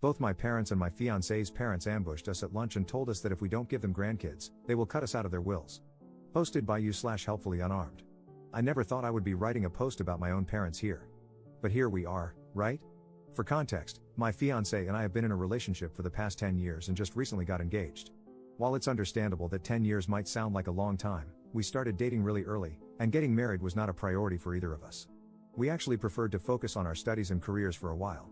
Both my parents and my fiancée's parents ambushed us at lunch and told us that if we don't give them grandkids, they will cut us out of their wills. Posted by you/helpfully unarmed. I never thought I would be writing a post about my own parents here. But here we are, right? For context, my fiancée and I have been in a relationship for the past 10 years and just recently got engaged. While it's understandable that 10 years might sound like a long time, we started dating really early, and getting married was not a priority for either of us. We actually preferred to focus on our studies and careers for a while.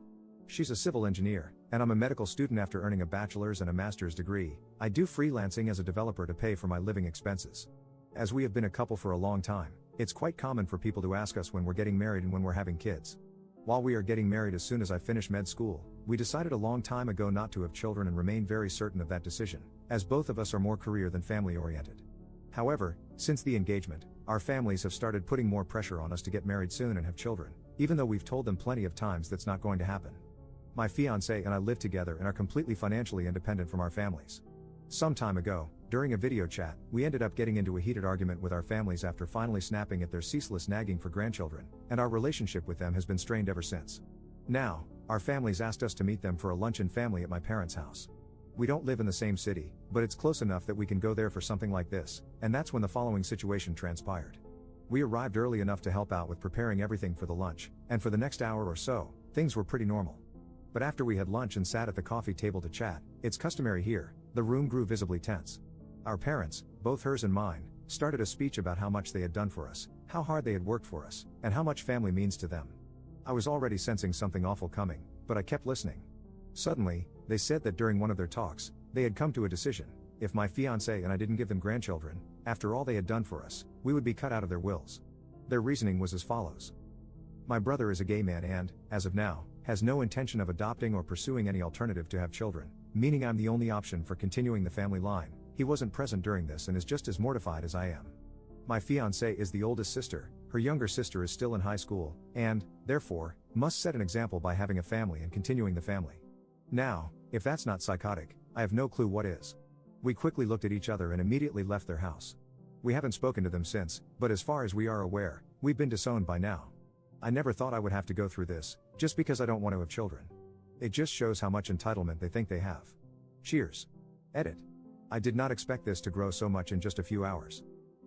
She's a civil engineer, and I'm a medical student. After earning a bachelor's and a master's degree, I do freelancing as a developer to pay for my living expenses. As we have been a couple for a long time, it's quite common for people to ask us when we're getting married and when we're having kids. While we are getting married as soon as I finish med school, we decided a long time ago not to have children and remain very certain of that decision, as both of us are more career than family oriented. However, since the engagement, our families have started putting more pressure on us to get married soon and have children, even though we've told them plenty of times that's not going to happen. My fiancée and I live together and are completely financially independent from our families. Some time ago, during a video chat, we ended up getting into a heated argument with our families after finally snapping at their ceaseless nagging for grandchildren, and our relationship with them has been strained ever since. Now, our families asked us to meet them for a luncheon family at my parents' house. We don't live in the same city, but it's close enough that we can go there for something like this, and that's when the following situation transpired. We arrived early enough to help out with preparing everything for the lunch, and for the next hour or so, things were pretty normal. But after we had lunch and sat at the coffee table to chat, it's customary here, the room grew visibly tense. Our parents, both hers and mine, started a speech about how much they had done for us, how hard they had worked for us, and how much family means to them. I was already sensing something awful coming, but I kept listening. Suddenly, they said that during one of their talks, they had come to a decision: if my fiancé and I didn't give them grandchildren, after all they had done for us, we would be cut out of their wills. Their reasoning was as follows. My brother is a gay man and, as of now, has no intention of adopting or pursuing any alternative to have children, meaning I'm the only option for continuing the family line. He wasn't present during this and is just as mortified as I am. My fiancée is the oldest sister, her younger sister is still in high school, and, therefore, must set an example by having a family and continuing the family. Now, if that's not psychotic, I have no clue what is. We quickly looked at each other and immediately left their house. We haven't spoken to them since, but as far as we are aware, we've been disowned by now. I never thought I would have to go through this, just because I don't want to have children. It just shows how much entitlement they think they have. Cheers. Edit. I did not expect this to grow so much in just a few hours.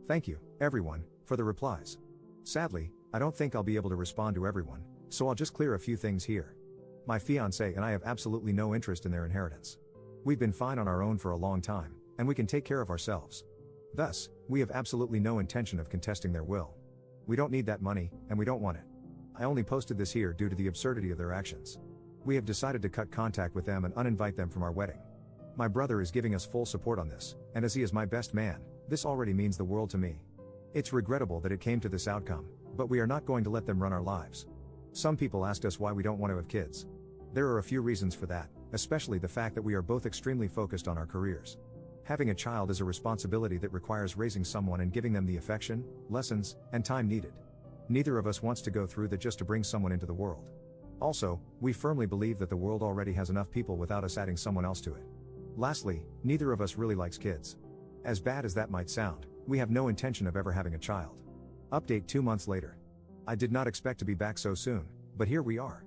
Thank you, everyone, for the replies. Sadly, I don't think I'll be able to respond to everyone, so I'll just clear a few things here. My fiancé and I have absolutely no interest in their inheritance. We've been fine on our own for a long time, and we can take care of ourselves. Thus, we have absolutely no intention of contesting their will. We don't need that money, and we don't want it. I only posted this here due to the absurdity of their actions. We have decided to cut contact with them and uninvite them from our wedding. My brother is giving us full support on this, and as he is my best man, this already means the world to me. It's regrettable that it came to this outcome, but we are not going to let them run our lives. Some people asked us why we don't want to have kids. There are a few reasons for that, especially the fact that we are both extremely focused on our careers. Having a child is a responsibility that requires raising someone and giving them the affection, lessons, and time needed. Neither of us wants to go through that just to bring someone into the world. Also, we firmly believe that the world already has enough people without us adding someone else to it. Lastly, neither of us really likes kids. As bad as that might sound, we have no intention of ever having a child. Update 2 months later. I did not expect to be back so soon, but here we are.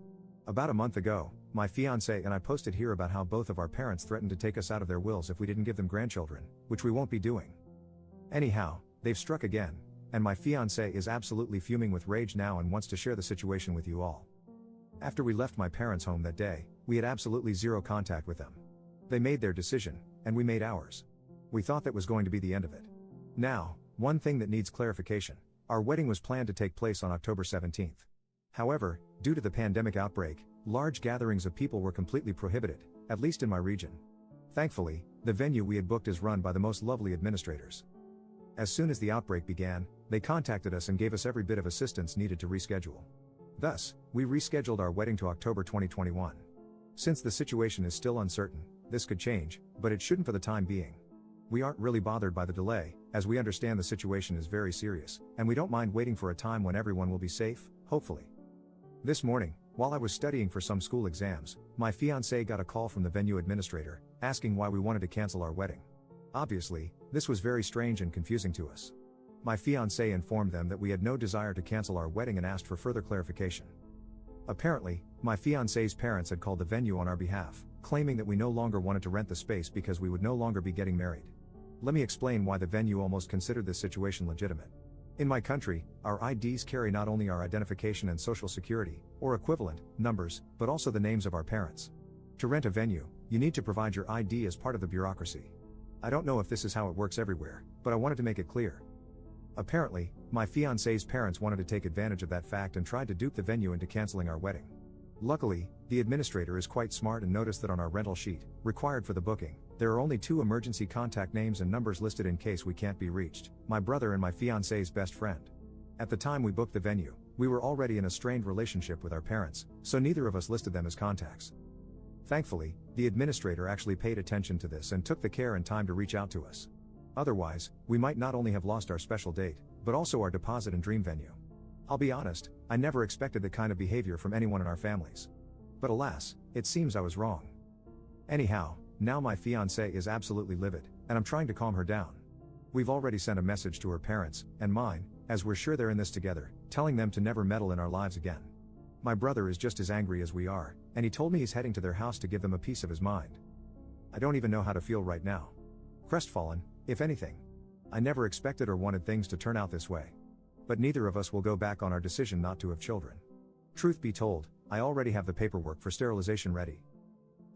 About a month ago, my fiancé and I posted here about how both of our parents threatened to take us out of their wills if we didn't give them grandchildren, which we won't be doing. Anyhow, they've struck again, and my fiancé is absolutely fuming with rage now and wants to share the situation with you all. After we left my parents' home that day, we had absolutely zero contact with them. They made their decision, and we made ours. We thought that was going to be the end of it. Now, one thing that needs clarification: our wedding was planned to take place on October 17th. However, due to the pandemic outbreak, large gatherings of people were completely prohibited, at least in my region. Thankfully, the venue we had booked is run by the most lovely administrators. As soon as the outbreak began, they contacted us and gave us every bit of assistance needed to reschedule. Thus, we rescheduled our wedding to October 2021. Since the situation is still uncertain, this could change, but it shouldn't for the time being. We aren't really bothered by the delay, as we understand the situation is very serious, and we don't mind waiting for a time when everyone will be safe, hopefully. This morning, while I was studying for some school exams, my fiancé got a call from the venue administrator, asking why we wanted to cancel our wedding. Obviously, this was very strange and confusing to us. My fiancé informed them that we had no desire to cancel our wedding and asked for further clarification. Apparently, my fiancée's parents had called the venue on our behalf, claiming that we no longer wanted to rent the space because we would no longer be getting married. Let me explain why the venue almost considered this situation legitimate. In my country, our IDs carry not only our identification and social security, or equivalent, numbers, but also the names of our parents. To rent a venue, you need to provide your ID as part of the bureaucracy. I don't know if this is how it works everywhere, but I wanted to make it clear. Apparently, my fiancée's parents wanted to take advantage of that fact and tried to dupe the venue into canceling our wedding. Luckily, the administrator is quite smart and noticed that on our rental sheet, required for the booking, there are only 2 emergency contact names and numbers listed in case we can't be reached: my brother and my fiancée's best friend. At the time we booked the venue, we were already in a strained relationship with our parents, so neither of us listed them as contacts. Thankfully, the administrator actually paid attention to this and took the care and time to reach out to us. Otherwise, we might not only have lost our special date, but also our deposit and dream venue. I'll be honest, I never expected that kind of behavior from anyone in our families. But alas, it seems I was wrong. Anyhow, now my fiancée is absolutely livid, and I'm trying to calm her down. We've already sent a message to her parents, and mine, as we're sure they're in this together, telling them to never meddle in our lives again. My brother is just as angry as we are, and he told me he's heading to their house to give them a piece of his mind. I don't even know how to feel right now. Crestfallen, if anything. I never expected or wanted things to turn out this way. But neither of us will go back on our decision not to have children. Truth be told, I already have the paperwork for sterilization ready.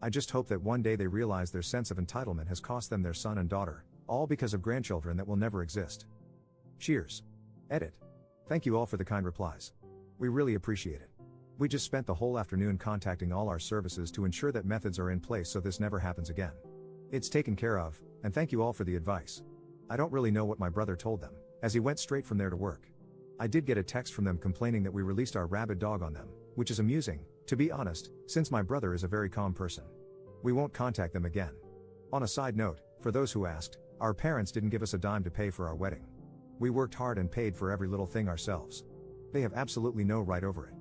I just hope that one day they realize their sense of entitlement has cost them their son and daughter, all because of grandchildren that will never exist. Cheers. Edit. Thank you all for the kind replies. We really appreciate it. We just spent the whole afternoon contacting all our services to ensure that methods are in place so this never happens again. It's taken care of, and thank you all for the advice. I don't really know what my brother told them, as he went straight from there to work. I did get a text from them complaining that we released our rabid dog on them, which is amusing, to be honest, since my brother is a very calm person. We won't contact them again. On a side note, for those who asked, our parents didn't give us a dime to pay for our wedding. We worked hard and paid for every little thing ourselves. They have absolutely no right over it.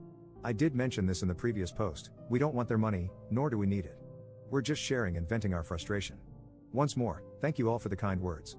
I did mention this in the previous post, we don't want their money, nor do we need it. We're just sharing and venting our frustration. Once more, thank you all for the kind words.